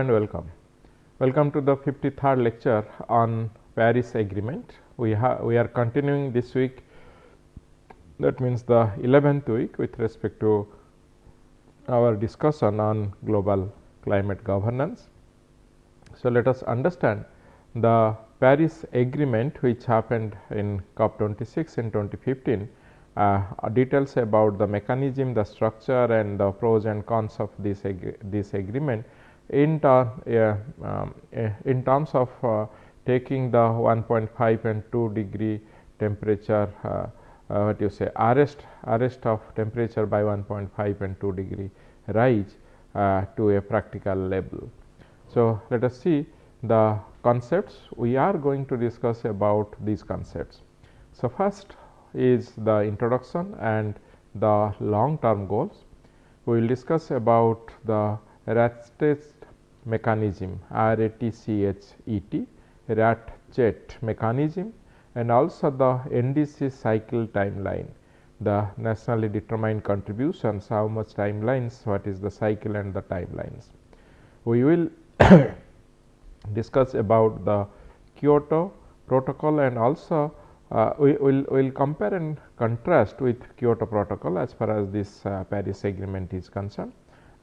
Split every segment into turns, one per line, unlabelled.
and welcome. Welcome to the 53rd lecture on Paris Agreement. We are continuing this week, that means the 11th week, with respect to our discussion on global climate governance. So, let us understand the Paris Agreement, which happened in COP26 in 2015. Details about the mechanism, the structure, and the pros and cons of this agreement in terms of taking the 1.5 and 2 degree temperature, arrest of temperature by 1.5 and 2 degree rise to a practical level. So, let us see the concepts. We are going to discuss about these concepts. So, first is the introduction and the long term goals. We will discuss about the ratchet mechanism, ratchet mechanism, and also the NDC cycle timeline, the nationally determined contributions, how much timelines, what is the cycle and the timelines. We will discuss about the Kyoto Protocol, and also we will compare and contrast with Kyoto Protocol as far as this Paris Agreement is concerned,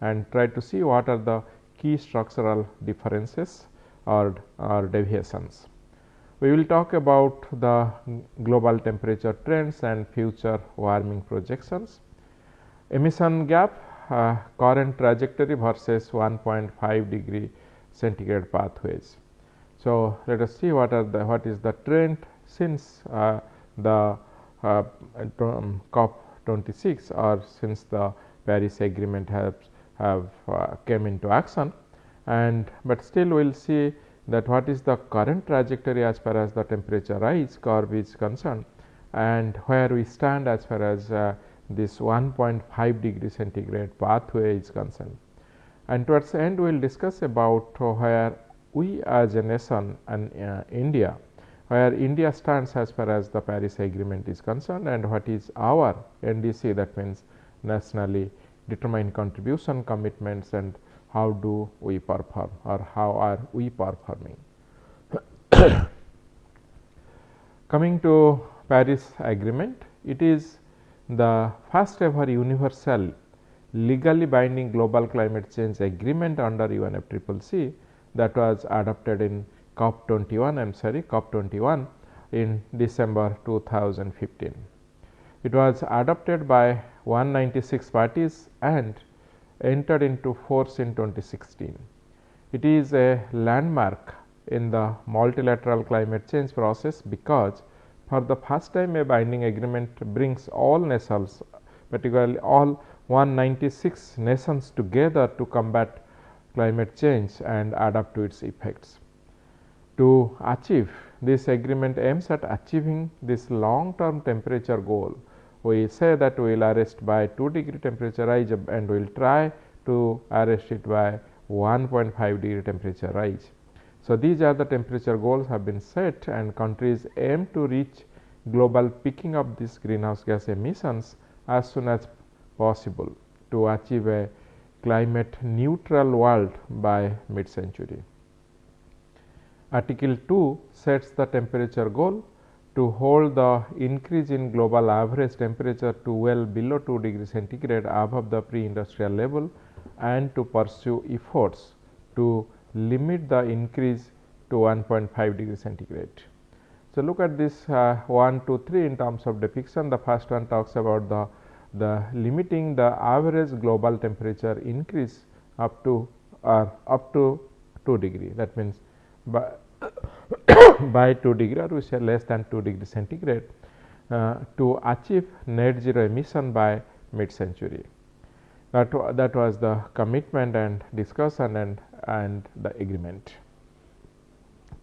and try to see what are the key structural differences or deviations. We will talk about the global temperature trends and future warming projections, emission gap, current trajectory versus 1.5 degree centigrade pathways. So, let us see what is the trend since the COP26 or since the Paris Agreement have came into action, but still we will see that what is the current trajectory as far as the temperature rise curve is concerned, and where we stand as far as this 1.5 degree centigrade pathway is concerned. And towards the end we will discuss about where we as a nation and India, where India stands as far as the Paris Agreement is concerned, and what is our NDC, that means nationally determined contribution commitments, and how do we perform or how are we performing. Coming to Paris Agreement, it is the first ever universal legally binding global climate change agreement under UNFCCC that was adopted in COP21 in December 2015. It was adopted by 196 parties and entered into force in 2016. It is a landmark in the multilateral climate change process because for the first time a binding agreement brings all nations, particularly all 196 nations, together to combat climate change and adapt to its effects. To achieve this, agreement aims at achieving this long term temperature goal. We say that we will arrest by 2 degree temperature rise, and we will try to arrest it by 1.5 degree temperature rise. So, these are the temperature goals have been set, and countries aim to reach global peaking of these greenhouse gas emissions as soon as possible to achieve a climate neutral world by mid century. Article 2 sets the temperature goal to hold the increase in global average temperature to well below 2 degrees centigrade above the pre-industrial level, and to pursue efforts to limit the increase to 1.5 degrees centigrade. So, look at this 1, 2, 3 in terms of depiction. The first one talks about the limiting the average global temperature increase up to 2 degree. That means by by 2 degree, or we say less than 2 degree centigrade, to achieve net zero emission by mid century. That was the commitment and discussion and the agreement.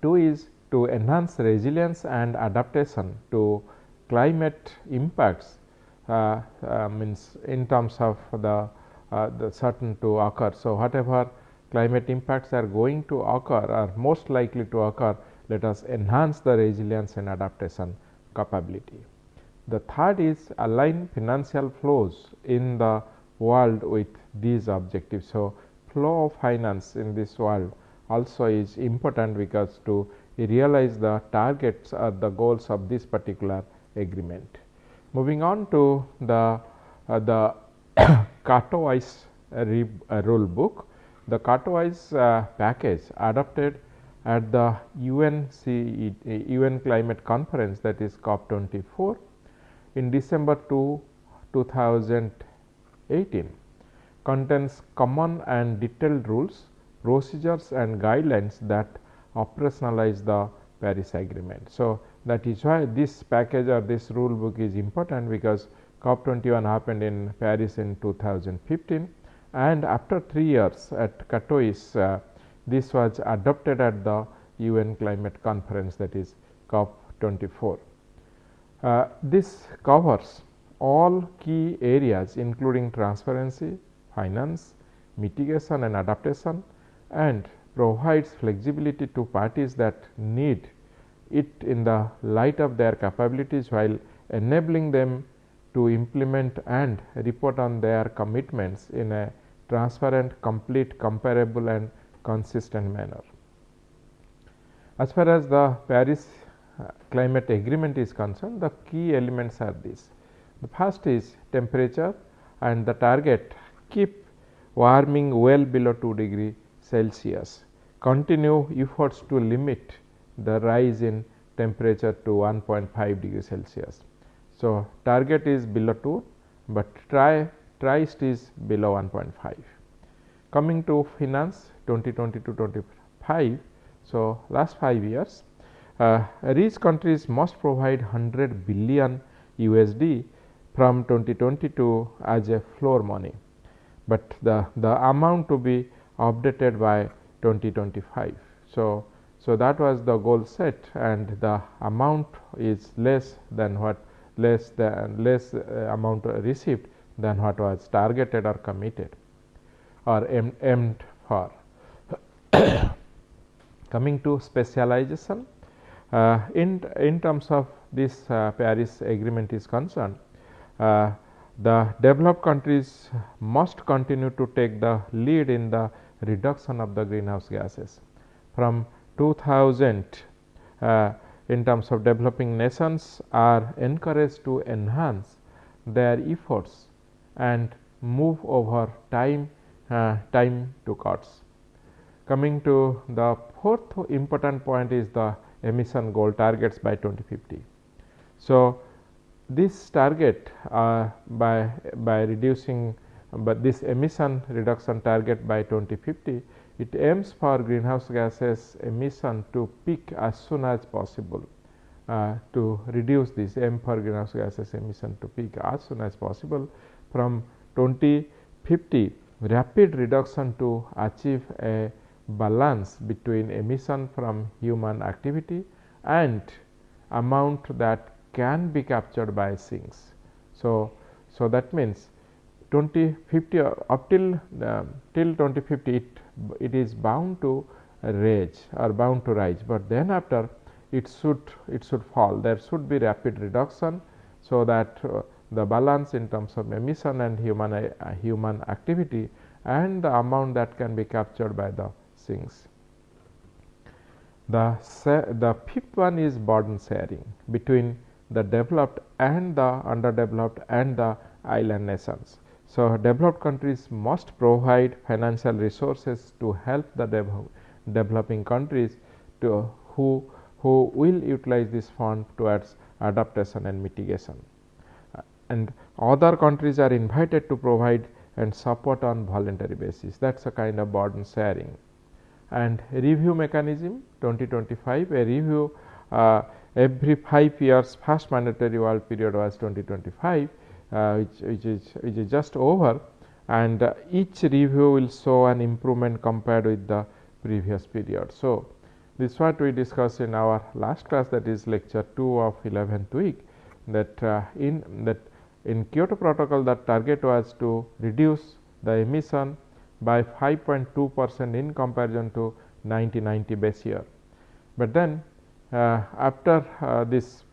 2 is to enhance resilience and adaptation to climate impacts, means in terms of the certain to occur. So, whatever climate impacts are going to occur or most likely to occur, let us enhance the resilience and adaptation capability. The third is align financial flows in the world with these objectives. So, flow of finance in this world also is important, because to realize the targets or the goals of this particular agreement. Moving on to the Katowice rule book. The Katowice package adopted at the UN Climate Conference, that is COP24 in December 2018, contains common and detailed rules, procedures and guidelines that operationalize the Paris Agreement. So, that is why this package or this rule book is important, because COP21 happened in Paris in 2015, and after 3 years at Katowice, this was adopted at the UN Climate Conference, that is COP24. This covers all key areas including transparency, finance, mitigation and adaptation, and provides flexibility to parties that need it in the light of their capabilities, while enabling them to implement and report on their commitments in a transparent, complete, comparable and consistent manner. As far as the Paris climate agreement is concerned, the key elements are these. The first is temperature, and the target: keep warming well below 2 degree Celsius. Continue efforts to limit the rise in temperature to 1.5 degree Celsius. So, target is below 2, but triced is below 1.5. Coming to finance 2020 to 25. So, last 5 years, rich countries must provide 100 billion USD from 2022 as a floor money, but the amount to be updated by 2025. So, that was the goal set, and the amount is less amount received than what was targeted or committed or aimed for. Coming to specialization, in terms of this Paris Agreement is concerned, the developed countries must continue to take the lead in the reduction of the greenhouse gases. From 2000, in terms of developing nations are encouraged to enhance their efforts and move over time to costs. Coming to the fourth important point is the emission goal targets by 2050. So, this target by reducing this emission reduction target by 2050, it aims for greenhouse gases emission to peak as soon as possible. To reduce this, aim for greenhouse gases emission to peak as soon as possible from 2050, rapid reduction to achieve a balance between emission from human activity and amount that can be captured by sinks. So, that means 2050 up till 2050 it is bound to rise, but then after it should fall. There should be rapid reduction, so that the balance in terms of emission and human activity and the amount that can be captured by the sinks. The fifth one is burden sharing between the developed and the underdeveloped and the island nations. So, developed countries must provide financial resources to help the developing countries who will utilize this fund towards adaptation and mitigation, and other countries are invited to provide and support on voluntary basis. That is a kind of burden sharing. And review mechanism 2025, a review every 5 years. First mandatory world period was 2025, which is just over, and each review will show an improvement compared with the previous period. So, this is what we discussed in our last class, that is lecture 2 of 11th week, that in Kyoto Protocol the target was to reduce the emission by 5.2% in comparison to 1990 base year. But then after this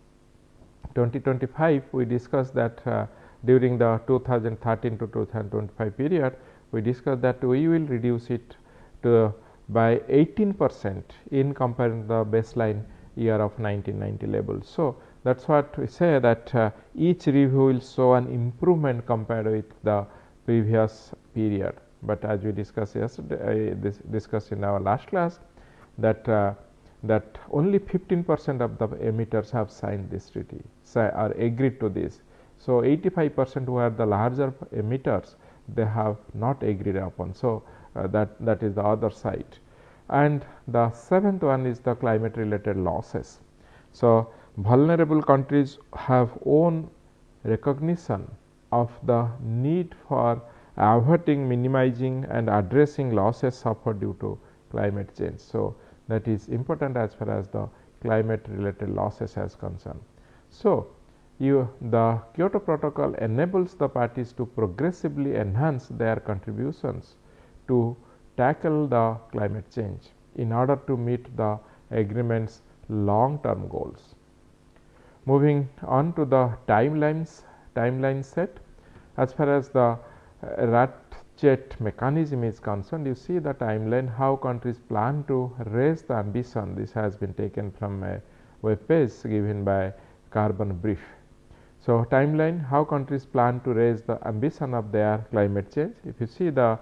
2025, we discussed that during the 2013 to 2025 period, we discussed that we will reduce it to by 18% in comparing the baseline year of 1990 level. So, that is what we say that each review will show an improvement compared with the previous period. But as we discussed yesterday, discussed in our last class, that that only 15% of the emitters have signed this treaty or agreed to this. So, 85% who are the larger emitters, they have not agreed upon. So, that is the other side. And the seventh one is the climate related losses. So, vulnerable countries have own recognition of the need for averting, minimizing and addressing losses suffered due to climate change. So, that is important as far as the climate related losses is concerned. So, the Kyoto Protocol enables the parties to progressively enhance their contributions to tackle the climate change in order to meet the agreement's long term goals. Moving on to the timeline set. As far as the ratchet mechanism is concerned, you see the timeline how countries plan to raise the ambition. This has been taken from a web page given by Carbon Brief. So, timeline how countries plan to raise the ambition of their climate change. If you see the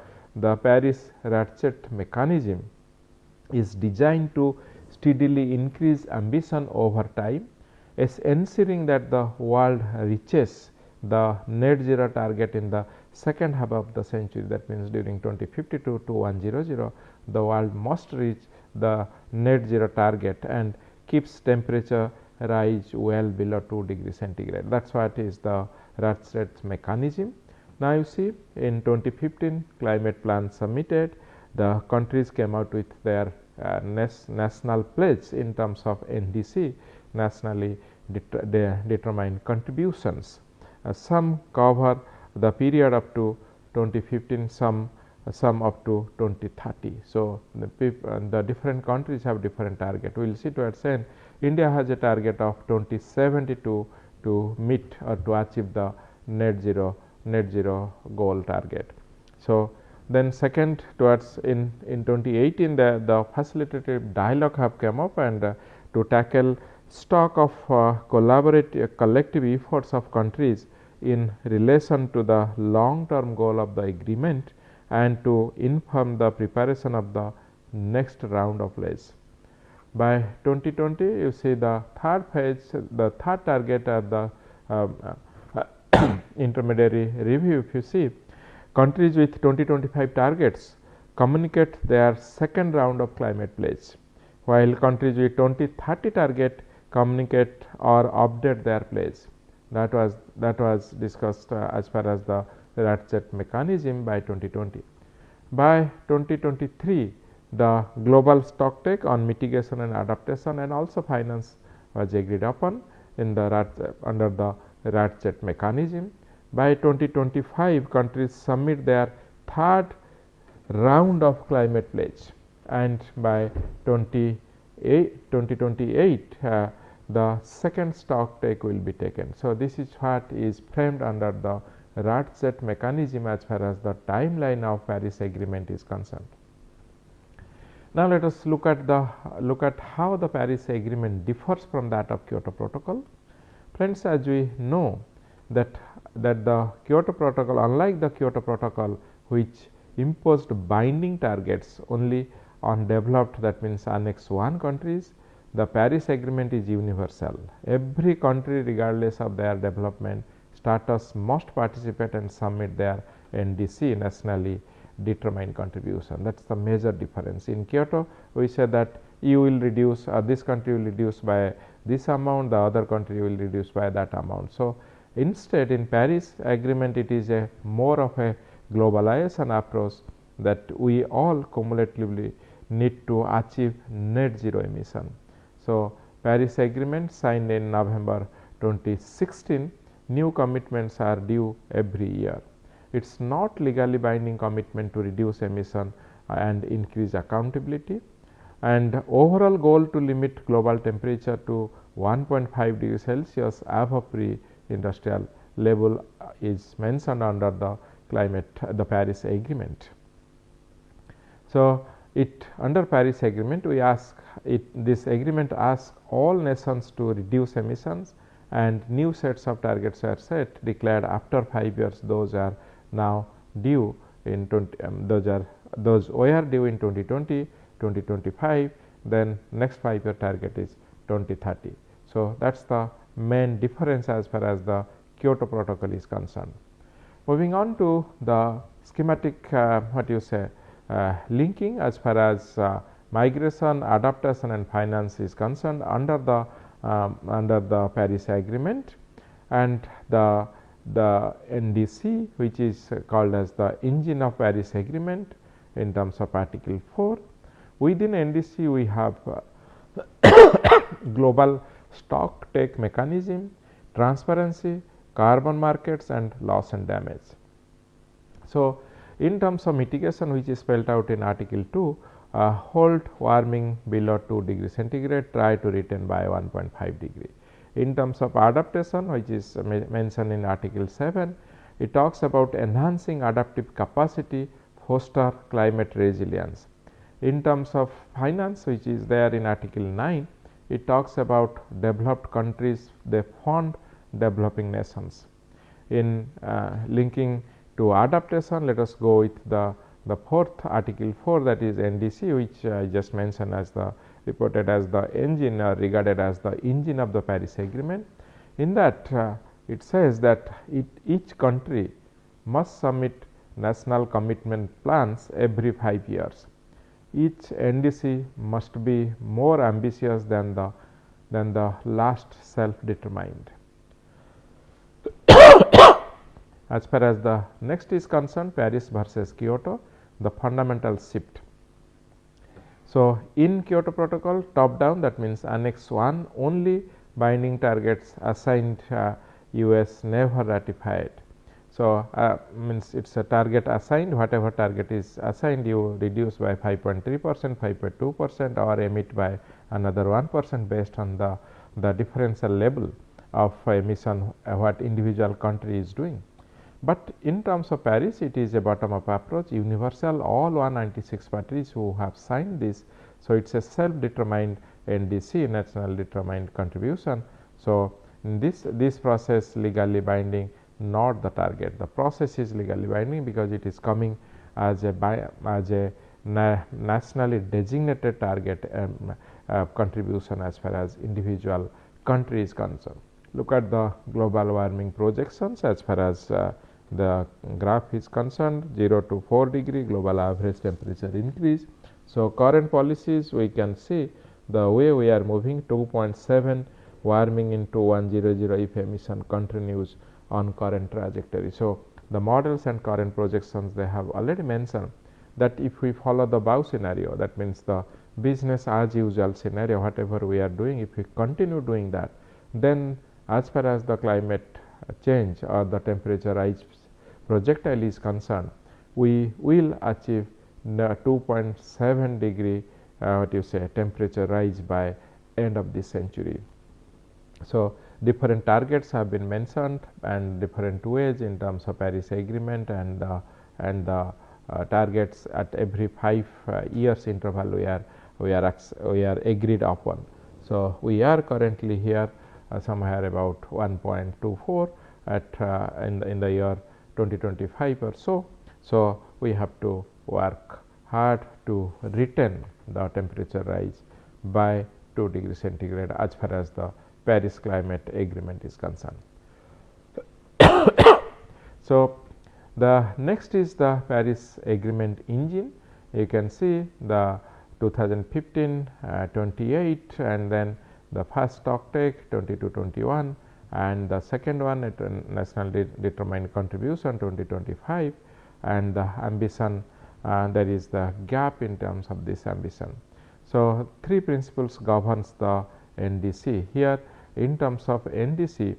Paris ratchet mechanism is designed to steadily increase ambition over time, is ensuring that the world reaches the net zero target in the second half of the century. That means during 2052 to 100, the world must reach the net zero target and keeps temperature rise well below 2 degrees centigrade. That is what is the ratchet mechanism. Now, you see in 2015 climate plan submitted, the countries came out with their national pledge in terms of NDC, nationally determined contributions. Some cover the period up to 2015, some up to 2030. So, the different countries have different target. We will see towards end. India has a target of 2072 to meet or to achieve the net zero goal target. So, then second towards in 2018 the facilitative dialogue have come up and to tackle stock of collective efforts of countries in relation to the long term goal of the agreement and to inform the preparation of the next round of pledge. By 2020, you see the third phase, the third target of the intermediary review. If you see, countries with 2025 targets communicate their second round of climate pledge, while countries with 2030 target communicate or update their pledge. That was discussed as far as the ratchet mechanism by 2020. By 2023, the global stocktake on mitigation and adaptation and also finance was agreed upon in the under the ratchet mechanism. By 2025, countries submit their third round of climate pledge, and by 2028 the second stocktake will be taken. So, this is what is framed under the ratchet mechanism as far as the timeline of Paris Agreement is concerned. Now, let us look at how the Paris Agreement differs from that of Kyoto Protocol. Friends, as we know that the Kyoto Protocol, unlike the Kyoto Protocol which imposed binding targets only on developed, that means Annex 1 countries, the Paris Agreement is universal. Every country, regardless of their development status, must participate and submit their NDC, nationally determined contribution. That is the major difference. In Kyoto, we said that you will reduce, this country will reduce by this amount, the other country will reduce by that amount. So, instead in Paris Agreement, it is a more of a globalization approach that we all cumulatively need to achieve net zero emission. So, Paris Agreement signed in November 2016, new commitments are due every year. It is not legally binding commitment to reduce emission and increase accountability, and overall goal to limit global temperature to 1.5 degrees Celsius above pre-industrial level is mentioned under the the Paris Agreement. So, under Paris Agreement we ask this agreement asks all nations to reduce emissions, and new sets of targets are set declared after 5 years. Those are now due in those were due in 2020, 2025, then next 5-year target is 2030. So, that is the main difference as far as the Kyoto Protocol is concerned. Moving on to the schematic linking as far as migration, adaptation and finance is concerned under the Paris Agreement, and the NDC, which is called as the engine of Paris Agreement in terms of Article 4. Within NDC we have global stock take mechanism, transparency, carbon markets and loss and damage. So, in terms of mitigation, which is spelled out in Article 2, hold warming below 2 degrees centigrade, try to retain by 1.5 degree. In terms of adaptation, which is mentioned in Article 7, it talks about enhancing adaptive capacity, foster climate resilience. In terms of finance, which is there in Article 9, it talks about developed countries, they fund developing nations. In linking to adaptation, let us go with the fourth Article 4, that is NDC, which I just mentioned as reported as the engine or regarded as the engine of the Paris Agreement. In that it says that each country must submit national commitment plans every 5 years. Each NDC must be more ambitious than the last self-determined. As far as the next is concerned, Paris versus Kyoto, the fundamental shift. So, in Kyoto Protocol top down, that means Annex 1 only binding targets assigned US never ratified. So, means it is a target assigned, whatever target is assigned you reduce by 5.3%, 5.2% or emit by another 1% based on the differential level of emission what individual country is doing. But in terms of Paris, it is a bottom up approach, universal, all 196 parties who have signed this. So, it is a self determined NDC, national determined contribution. So, in this process legally binding, not the target. The process is legally binding because it is coming as a nationally designated target contribution as far as individual country is concerned. Look at the global warming projections as far as the graph is concerned, 0 to 4 degree global average temperature increase. So, current policies we can see the way we are moving 2.7 warming into 100 if emission continues on current trajectory. So, the models and current projections they have already mentioned that if we follow the BAU scenario, that means the business as usual scenario, whatever we are doing, if we continue doing that, then as far as the climate change or the temperature rise projectile is concerned, we will achieve the 2.7 degree temperature rise by end of this century. So, different targets have been mentioned and different ways in terms of Paris Agreement and the targets at every 5 years interval we are agreed upon. So, we are currently here somewhere about 1.24 at in the year 2025 or so. So, we have to work hard to retain the temperature rise by 2 degrees centigrade as far as the Paris Climate Agreement is concerned. So, the next is the Paris Agreement engine. You can see the 2015, 28 and then the first stock take 22-21 and the second one at national determined contribution 2025 and the ambition there is the gap in terms of this ambition. So, 3 principles governs the NDC. Here in terms of NDC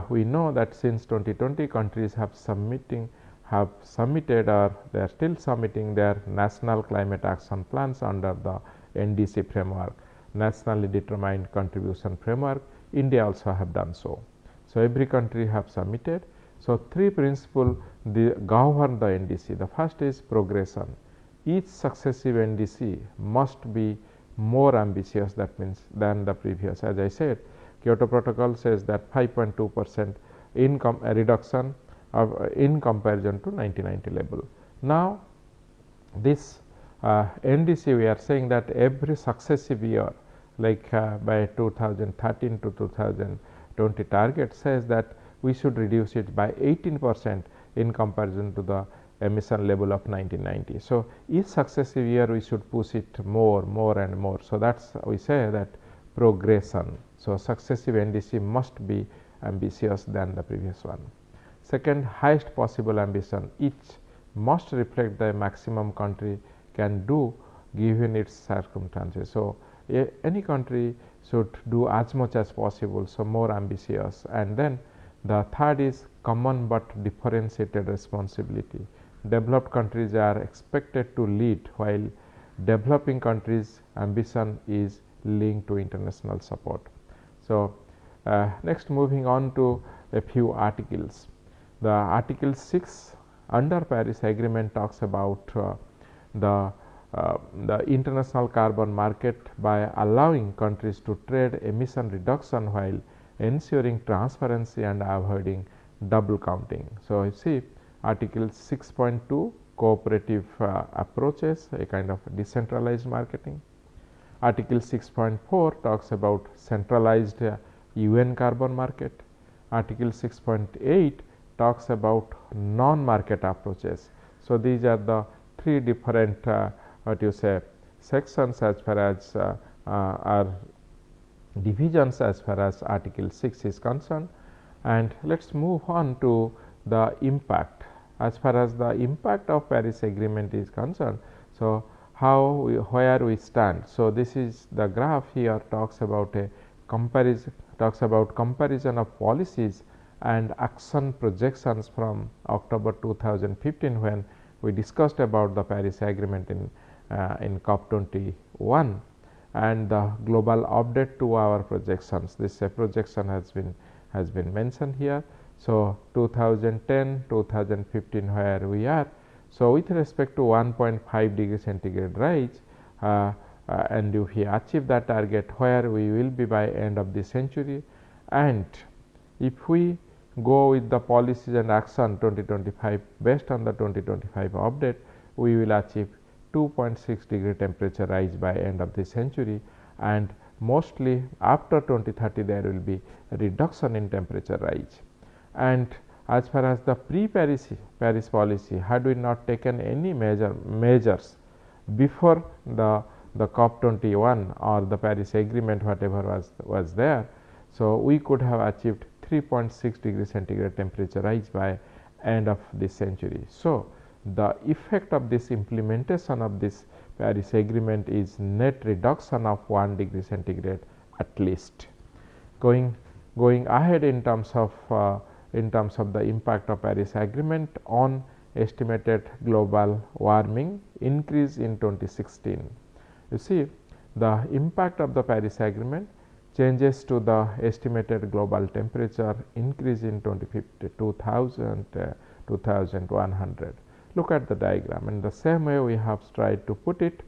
we know that since 2020 countries have submitted or they are still submitting their national climate action plans under the NDC framework, nationally determined contribution framework. India also have done so. So, every country have submitted So, three principles govern the NDC. The first is progression. Each successive NDC must be more ambitious, that means, than the previous. As I said, Kyoto Protocol says that 5.2% reduction in comparison to 1990 level. Now, this NDC, we are saying that every successive year, like by 2013 to 2020 target says that we should reduce it by 18% in comparison to the emission level of 1990. So, each successive year we should push it more and more. So, that is we say that progression. So, successive NDC must be ambitious than the previous one. Second, highest possible ambition. Each must reflect the maximum country can do given its circumstances. So, any country should do as much as possible. So, more ambitious. And then the third is common but differentiated responsibility. Developed countries are expected to lead, while developing countries' ambition is linked to international support. So, next moving on to a few articles. The Article 6 under Paris Agreement talks about the international carbon market by allowing countries to trade emission reduction while ensuring transparency and avoiding double counting. So, you see Article 6.2 cooperative approaches, a kind of decentralized marketing. Article 6.4 talks about centralized UN carbon market. Article 6.8 talks about non-market approaches. So, these are the three different sections as far as our divisions as far as Article 6 is concerned. And let us move on to the impact. As far as the impact of Paris Agreement is concerned, so where we stand. So, this is the graph here talks about a comparison of policies and action projections from October 2015, when we discussed about the Paris Agreement in COP21, and the global update to our projections. This projection has been mentioned here. So, 2010, 2015 where we are. So, with respect to 1.5 degree centigrade rise, and if we achieve that target, where we will be by end of the century, and if we go with the policies and action 2025 based on the 2025 update, we will achieve 2.6 degree temperature rise by end of the century, and mostly after 2030 there will be a reduction in temperature rise. And as far as the pre-Paris policy, had we not taken any measures before the COP21 or the Paris Agreement, whatever was there, so we could have achieved 3.6 degree centigrade temperature rise by end of this century. So, the effect of this implementation of this Paris Agreement is net reduction of 1 degree centigrade at least. Going ahead in terms of the impact of Paris Agreement on estimated global warming increase in 2016. You see the impact of the Paris Agreement changes to the estimated global temperature increase in 2050, 2100. Look at the diagram. In the same way we have tried to put it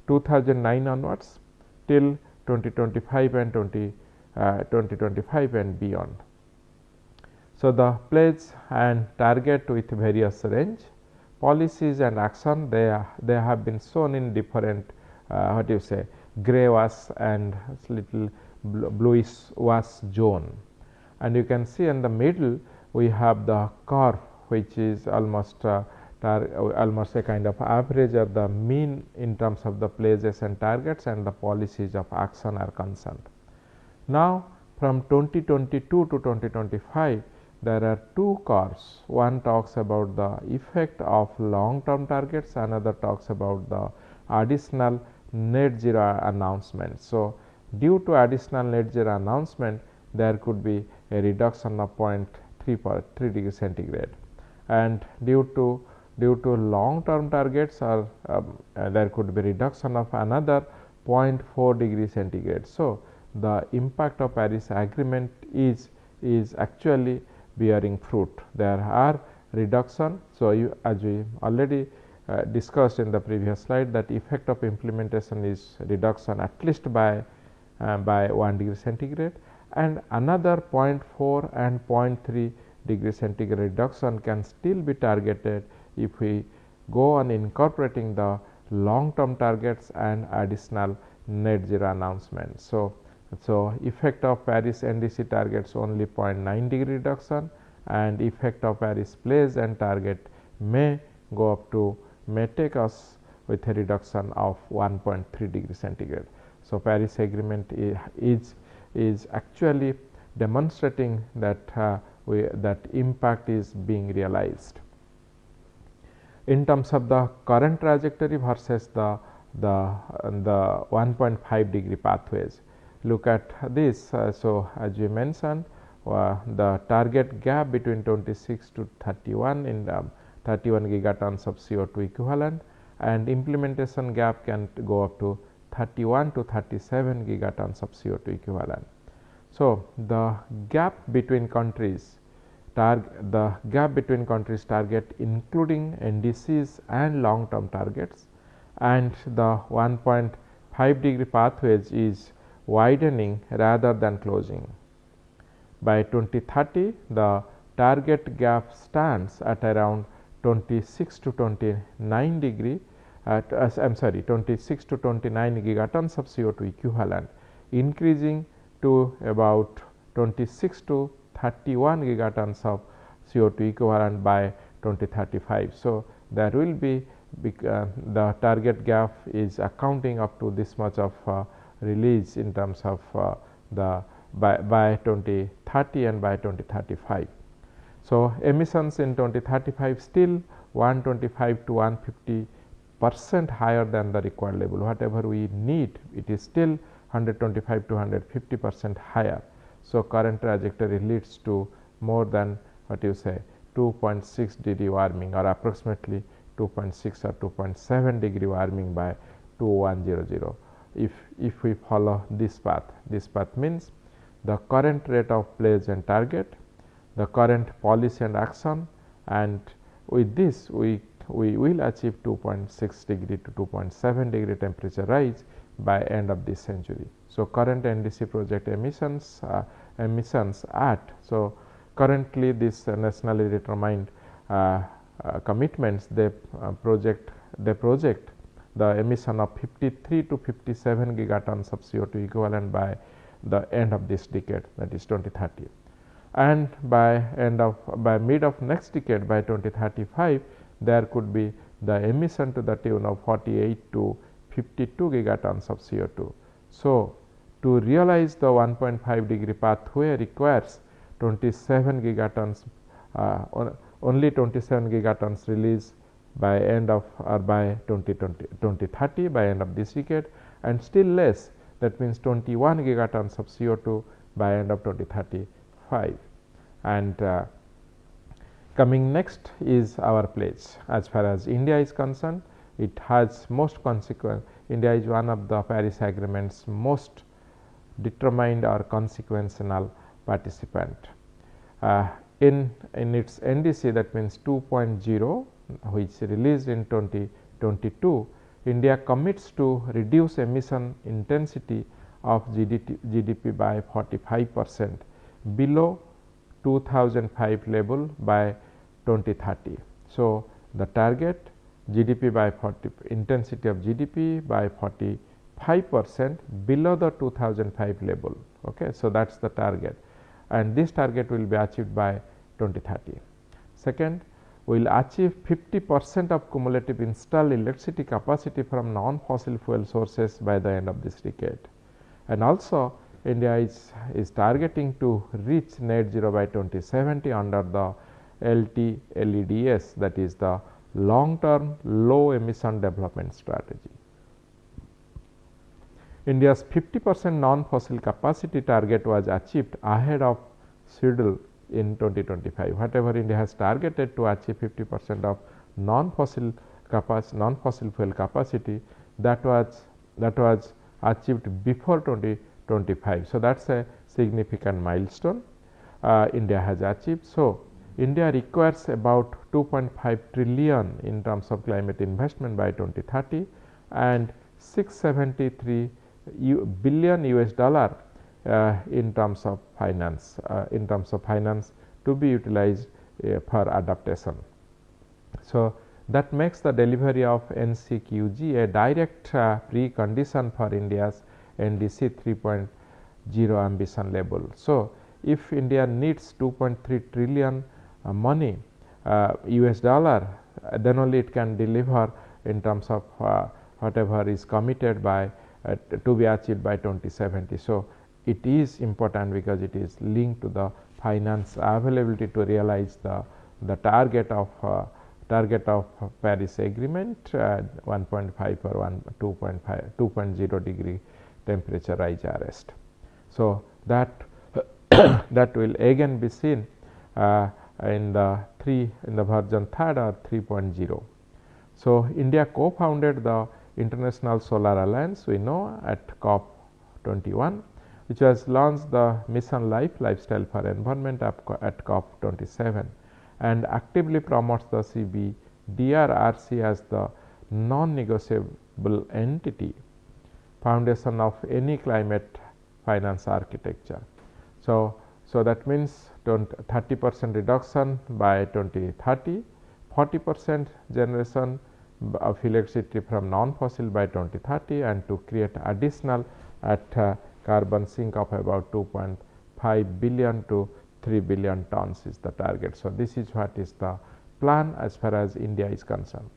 2009 onwards till 2025 and 2025 and beyond. So, the pledge and target with various range, policies and action, they have been shown in different gray wash and little bluish wash zone. And you can see in the middle we have the curve, which is almost a kind of average or the mean in terms of the pledges and targets and the policies of action are concerned. Now, from 2022 to 2025, there are two curves. One talks about the effect of long term targets, another talks about the additional net zero announcement. So, due to additional net zero announcement, there could be a reduction of 0.3 degree centigrade, and due to long term targets or there could be reduction of another 0.4 degree centigrade. So, the impact of Paris Agreement is actually bearing fruit. There are reduction. So, as we already discussed in the previous slide, that effect of implementation is reduction at least by 1 degree centigrade, and another 0.4 and 0.3 degree centigrade reduction can still be targeted if we go on incorporating the long term targets and additional net zero announcements. So, effect of Paris NDC targets only 0.9 degree reduction, and effect of Paris pledge and target may go up to, may take us with a reduction of 1.3 degree centigrade. So, Paris agreement is actually demonstrating that that impact is being realized. In terms of the current trajectory versus the 1.5 degree pathways, look at this. So, as we mentioned, the target gap between 26 to 31 in the 31 gigatons of CO2 equivalent, and implementation gap can go up to 31 to 37 gigatons of CO2 equivalent. So, the gap between countries target including NDCs and long term targets, and the 1.5 degree pathways is widening rather than closing. By 2030, the target gap stands at around 26 to 29 degree 26 to 29 gigatons of CO2 equivalent, increasing to about 26 to 31 gigatons of CO2 equivalent by 2035. So, there will be the target gap is accounting up to this much of release in terms of the by 2030 and by 2035. So, emissions in 2035 still 125 to 150% higher than the required level. Whatever we need, it is still 125 to 150% higher. So, current trajectory leads to more than what you say 2.6 degree warming, or approximately 2.6 or 2.7 degree warming by 2100. If we follow this path means the current rate of pledge and target, the current policy and action, and with this we will achieve 2.6 degree to 2.7 degree temperature rise by end of this century. So, current NDC project emissions at, so currently this nationally determined commitments, they project the emission of 53 to 57 gigatons of CO2 equivalent by the end of this decade, that is 2030, and by mid of next decade, by 2035, there could be the emission to the tune of 48 to 52 gigatons of CO2. So, to realize the 1.5 degree pathway requires 27 gigatons, only 27 gigatons release by end of, or by 2030, by end of this decade, and still less, that means 21 gigatons of CO2 by end of 2035. And coming next is our pledge. As far as India is concerned, it has most consequence. India is one of the Paris Agreement's most determined or consequential participant. In its NDC, that means 2.0, which released in 2022, India commits to reduce emission intensity of GDP by 45% below 2005 level by 2030. So, the target GDP by intensity of GDP by 45% below the 2005 level. Okay. So, that is the target, and this target will be achieved by 2030. Second, we will achieve 50% of cumulative installed electricity capacity from non-fossil fuel sources by the end of this decade. And also India is targeting to reach net zero by 2070 under the LTLEDS, that is the long term low emission development strategy. India's 50% non-fossil capacity target was achieved ahead of schedule in 2025. Whatever India has targeted to achieve 50% of non-fossil fuel capacity, that was achieved before 2025. So, that is a significant milestone. India has achieved. So, India requires about 2.5 trillion in terms of climate investment by 2030 and 673 billion US dollar in terms of finance to be utilized for adaptation. So, that makes the delivery of NCQG a direct precondition for India's NDC 3.0 ambition level. So, if India needs 2.3 trillion money US dollar, then only it can deliver in terms of whatever is committed by to be achieved by 2070. So, it is important because it is linked to the finance availability to realize the target of Paris Agreement 1.5 or 2.0 degree temperature rise arrest. So, that that will again be seen in the version 3rd or 3.0. So, India co-founded the International Solar Alliance, we know, at COP 21, which was launched the Mission Life Lifestyle for Environment at COP 27 and actively promotes the CBDRRC as the non-negotiable entity foundation of any climate finance architecture. So, that means 30% reduction by 2030, 40% generation of electricity from non-fossil by 2030 and to create additional at carbon sink of about 2.5 billion to 3 billion tons is the target. So, this is what is the plan as far as India is concerned.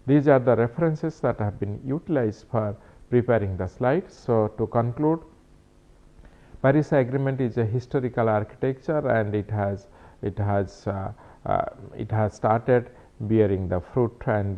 These are the references that have been utilized for preparing the slides. So, to conclude, Paris Agreement is a historical architecture and it has started bearing the fruit and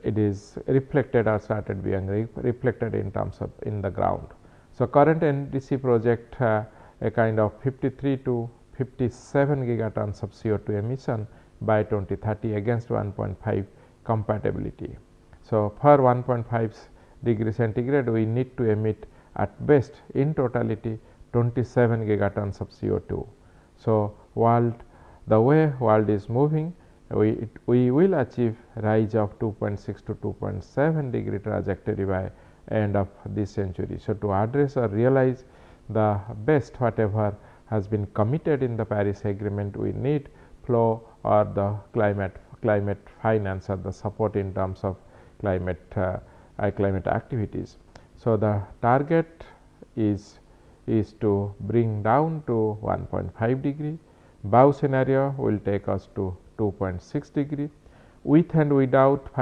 it is reflected or started being reflected in terms of in the ground. So, current NDC project a kind of 53 to 57 gigatons of CO2 emission by 2030 against 1.5 compatibility. So, for 1.5 degree centigrade we need to emit at best in totality 27 gigatons of CO2. So, the way world is moving, we will achieve rise of 2.6 to 2.7 degree trajectory by end of this century. So, to address or realize the best whatever has been committed in the Paris Agreement, we need flow or the climate finance or the support in terms of climate activities. So, the target is to bring down to 1.5 degree. Bow scenario will take us to 2.6 degree. With and without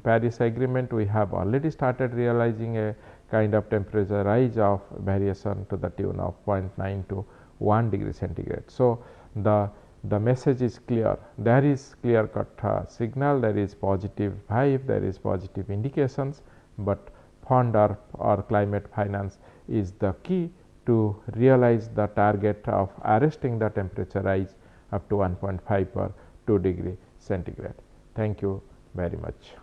Paris Agreement, we have already started realizing a kind of temperature rise of variation to the tune of 0.9 to 1 degree centigrade. So, the message is clear. There is clear cut signal, there is positive vibe, there is positive indications, but fund or climate finance is the key to realize the target of arresting the temperature rise up to 1.5 or 2 degree centigrade. Thank you very much.